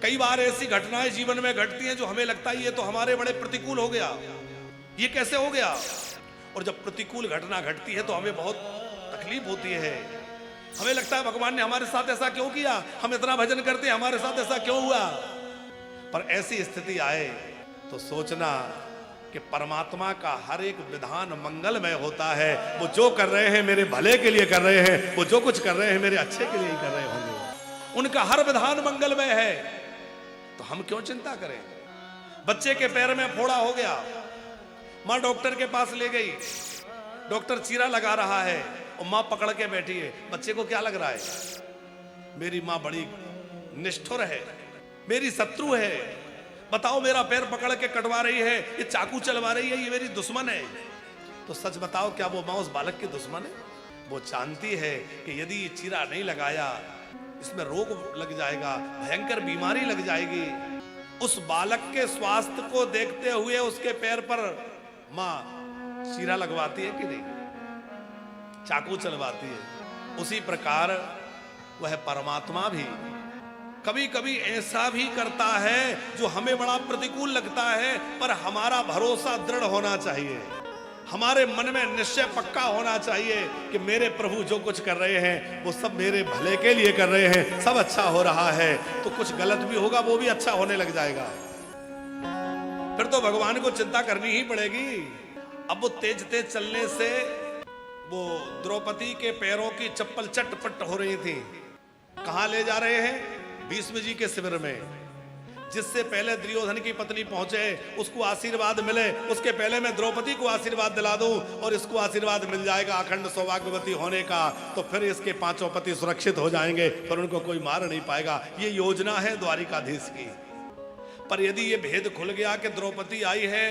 कई बार ऐसी घटनाएं जीवन में घटती हैं जो हमें लगता है ये तो हमारे बड़े प्रतिकूल हो गया, ये कैसे हो गया। और जब प्रतिकूल घटना घटती है तो हमें बहुत तकलीफ होती है। हमें लगता है भगवान ने हमारे साथ ऐसा क्यों किया, हम इतना भजन करते हैं हमारे साथ ऐसा क्यों हुआ। पर ऐसी स्थिति आए तो सोचना कि परमात्मा का हर एक विधान मंगलमय होता है। वो जो कर रहे हैं मेरे भले के लिए कर रहे हैं, वो जो कुछ कर रहे हैं मेरे अच्छे के लिए ही कर रहे होंगे। उनका हर विधान मंगलमय है, तो हम क्यों चिंता करें। बच्चे के पैर में फोड़ा हो गया, माँ डॉक्टर के पास ले गई, डॉक्टर चीरा लगा रहा है और माँ पकड़ के बैठी है। बच्चे को क्या लग रहा है, मेरी माँ बड़ी निष्ठुर है, मेरी शत्रु है। बताओ, मेरा पैर पकड़ के कटवा रही है, ये चाकू चलवा रही है, ये मेरी दुश्मन है। तो सच बताओ, क्या वो माँ उस बालक की दुश्मन है। वो जानती है कि यदि ये चीरा नहीं लगाया इसमें रोग लग जाएगा, भयंकर बीमारी लग जाएगी। उस बालक के स्वास्थ्य को देखते हुए उसके पैर पर माँ चीरा लगवाती है कि नहीं, चाकू चलवाती है। उसी प्रकार वह परमात्मा भी कभी कभी ऐसा भी करता है जो हमें बड़ा प्रतिकूल लगता है, पर हमारा भरोसा दृढ़ होना चाहिए, हमारे मन में निश्चय पक्का होना चाहिए कि मेरे प्रभु जो कुछ कर रहे हैं वो सब मेरे भले के लिए कर रहे हैं, सब अच्छा हो रहा है। तो कुछ गलत भी होगा वो भी अच्छा होने लग जाएगा, फिर तो भगवान को चिंता करनी ही पड़ेगी। अब वो तेज तेज चलने से वो द्रौपदी के पैरों की चप्पल चटपट हो रही थी। कहां ले जा रहे हैं, भीष्म जी के शिविर में। जिससे पहले दुर्योधन की पत्नी पहुंचे उसको आशीर्वाद मिले, उसके पहले मैं द्रौपदी को आशीर्वाद दिला दूं और इसको आशीर्वाद मिल जाएगा अखंड सौभाग्यवती होने का, तो फिर इसके पांचों पति सुरक्षित हो जाएंगे, पर उनको कोई मार नहीं पाएगा। ये योजना है द्वारिकाधीश की। पर यदि ये भेद खुल गया कि द्रौपदी आई है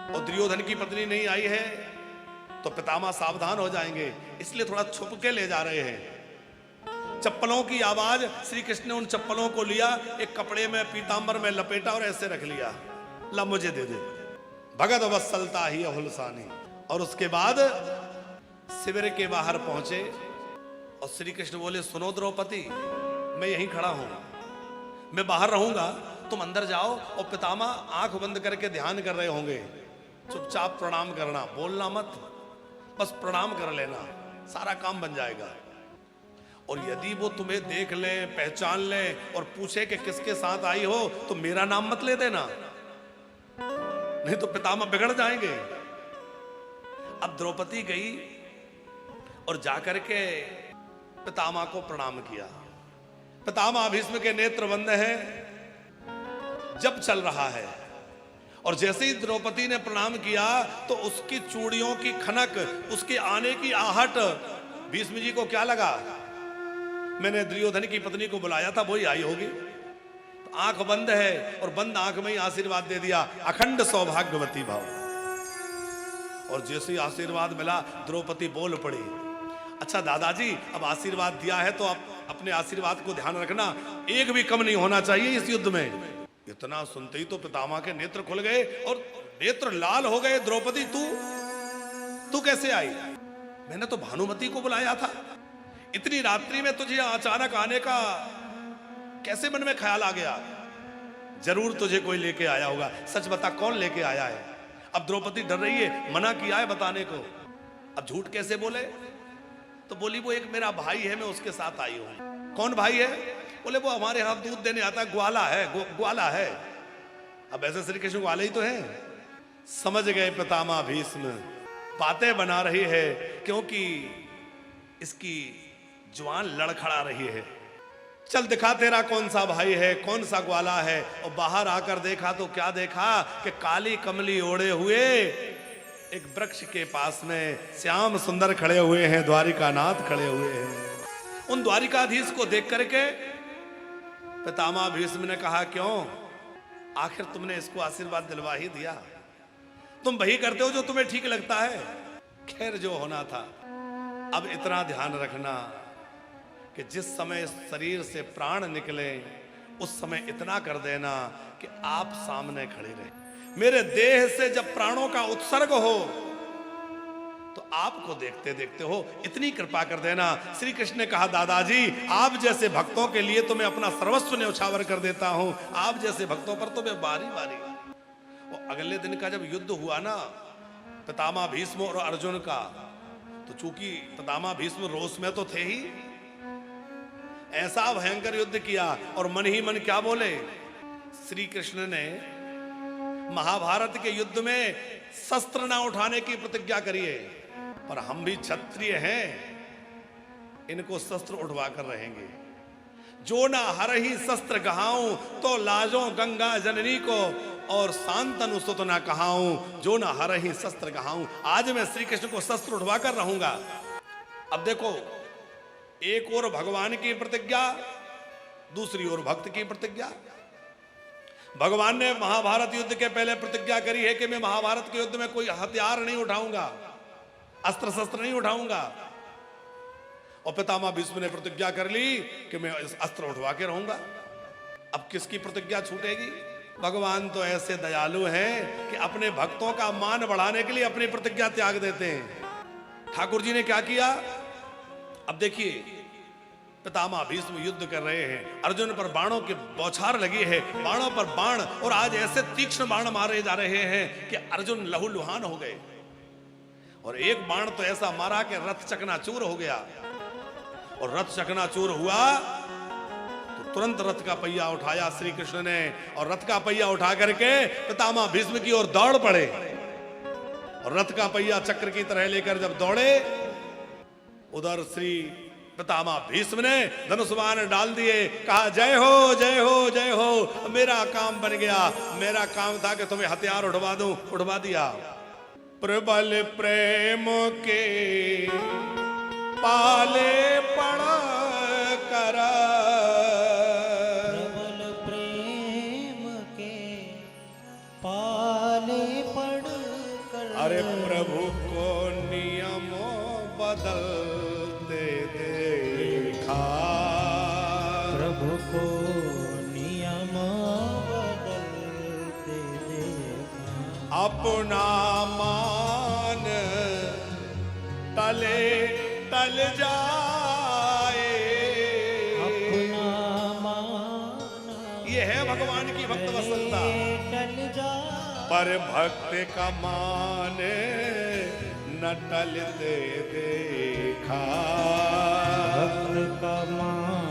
और दुर्योधन की पत्नी नहीं आई है, तो पितामह सावधान हो जाएंगे, इसलिए थोड़ा छुप के ले जा रहे हैं। चप्पलों की आवाज, श्री कृष्ण ने उन चप्पलों को लिया, एक कपड़े में पीतांबर में लपेटा और ऐसे रख लिया, ला मुझे दे दे, भगत वत्सलता ही अहुलसानी। और उसके बाद शिविर के बाहर पहुंचे और श्री कृष्ण बोले, सुनो द्रौपदी, मैं यहीं खड़ा हूं, मैं बाहर रहूंगा, तुम अंदर जाओ और पितामह आंख बंद करके ध्यान कर रहे होंगे, चुपचाप प्रणाम करना, बोलना मत, बस प्रणाम कर लेना, सारा काम बन जाएगा। और यदि वो तुम्हें देख ले, पहचान ले और पूछे कि किसके साथ आई हो, तो मेरा नाम मत ले देना, नहीं तो पितामह बिगड़ जाएंगे। अब द्रौपदी गई और जाकर के पितामह को प्रणाम किया। पितामह भीष्म के नेत्र बंद है, जब चल रहा है, और जैसे ही द्रौपदी ने प्रणाम किया तो उसकी चूड़ियों की खनक, उसके आने की आहट, भीष्म जी को क्या लगा, मैंने दुर्योधन की पत्नी को बुलाया था, वही आई होगी। तो आंख बंद है और बंद आंख में ही आशीर्वाद दे दिया, अखंड सौभाग्यवती भाव। और जैसे ही आशीर्वाद मिला द्रौपदी बोल पड़ी, अच्छा दादाजी, अब आशीर्वाद दिया है तो आप अपने आशीर्वाद को ध्यान रखना, एक भी कम नहीं होना चाहिए इस युद्ध में। इतना सुनते ही तो पितामह के नेत्र खुल गए और नेत्र लाल हो गए। द्रौपदी, तू कैसे आई? मैंने तो भानुमति को बुलाया था, इतनी रात्रि में तुझे अचानक आने का कैसे मन में ख्याल आ गया? जरूर तुझे कोई लेके आया होगा, सच बता कौन लेके आया है? अब द्रौपदी डर रही है, मना किया है बताने को, अब झूठ कैसे बोले? तो बोली, वो एक मेरा भाई है, मैं उसके साथ आई हूं। कौन भाई है? बोले, वो हमारे यहां दूध देने आता है, ग्वाला है, ग्वाला है। अब ऐसे श्री कृष्ण ग्वाले ही तो है। समझ गए पितामह भीष्म, बातें बना रही है क्योंकि इसकी जुबान लड़खड़ा रही है। चल दिखा तेरा कौन सा भाई है, कौन सा ग्वाला है। और बाहर आकर देखा तो क्या देखा कि काली कमली ओढ़े हुए एक वृक्ष के पास में श्याम सुंदर खड़े हुए हैं, द्वारिकानाथ खड़े हुए हैं। उन द्वारिकाधीश को देख करके पितामह भीष्म ने कहा, क्यों, आखिर तुमने इसको आशीर्वाद दिलवा ही दिया, तुम वही करते हो जो तुम्हें ठीक लगता है। खैर जो होना था। अब इतना ध्यान रखना कि जिस समय शरीर से प्राण निकले उस समय इतना कर देना कि आप सामने खड़े रहे। मेरे देह से जब प्राणों का उत्सर्ग हो तो आपको देखते देखते हो इतनी कृपा कर देना। श्री कृष्ण ने कहा दादाजी आप जैसे भक्तों के लिए तो मैं अपना सर्वस्व न्यौछावर कर देता हूं, आप जैसे भक्तों पर तो मैं बारी बारी। और अगले दिन का जब युद्ध हुआ ना पितामह भीष्म और अर्जुन का, तो चूंकि पितामह भीष्म रोष में तो थे ही, ऐसा भयंकर युद्ध किया और मन ही मन क्या बोले, श्री कृष्ण ने महाभारत के युद्ध में शस्त्र ना उठाने की प्रतिज्ञा करी है, पर हम भी क्षत्रिय हैं, इनको शस्त्र उठवा कर रहेंगे। जो ना हर ही शस्त्र गहाऊं तो लाजो गंगा जननी को, और शांतनु सुत ना कहाऊं जो ना हर ही शस्त्र गहाऊं। आज मैं श्री कृष्ण को शस्त्र उठवा कर रहूंगा। अब देखो, एक और भगवान की प्रतिज्ञा, दूसरी ओर भक्त की प्रतिज्ञा। भगवान ने महाभारत युद्ध के पहले प्रतिज्ञा करी है कि मैं महाभारत के युद्ध में कोई हथियार नहीं उठाऊंगा, अस्त्र शस्त्र नहीं उठाऊंगा। और पितामह भीष्म ने प्रतिज्ञा कर ली कि मैं इस अस्त्र उठवा के रहूंगा। अब किसकी प्रतिज्ञा छूटेगी? भगवान तो ऐसे दयालु हैं कि अपने भक्तों का मान बढ़ाने के लिए अपनी प्रतिज्ञा त्याग देते हैं। ठाकुर जी ने क्या किया? अब देखिए, पितामह भीष्म युद्ध कर रहे हैं, अर्जुन पर बाणों की बौछार लगी है, बाणों पर बाण, और आज ऐसे तीक्ष्ण बाण मारे जा रहे हैं कि अर्जुन लहूलुहान हो गए। और एक बाण तो ऐसा मारा कि रथ चकनाचूर हो गया, और रथ चकनाचूर हुआ तो तुरंत रथ का पहिया उठाया श्री कृष्ण ने, और रथ का पहिया उठा करके पितामह भीष्म की ओर दौड़ पड़े। और रथ का पहिया चक्र की तरह लेकर जब दौड़े, उधर श्री पितामह भीष्म ने धनुष बाण डाल दिए, कहा जय हो जय हो जय हो, मेरा काम बन गया। मेरा काम था कि तुम्हें हथियार उठवा दूं, उठवा दिया। प्रबल प्रेम के पाले पड़ा कर, प्रबल प्रेम के पाले पड़ कर, अरे प्रभु को नियमों बदलते देखा, प्रभु को नियम बदलते देखा। अपना मान टले टल जाए, अपना मान ये है भगवान की भक्त वत्सलता। टल जाए, पर भक्त का मान न टलते देखा, भक्त का मान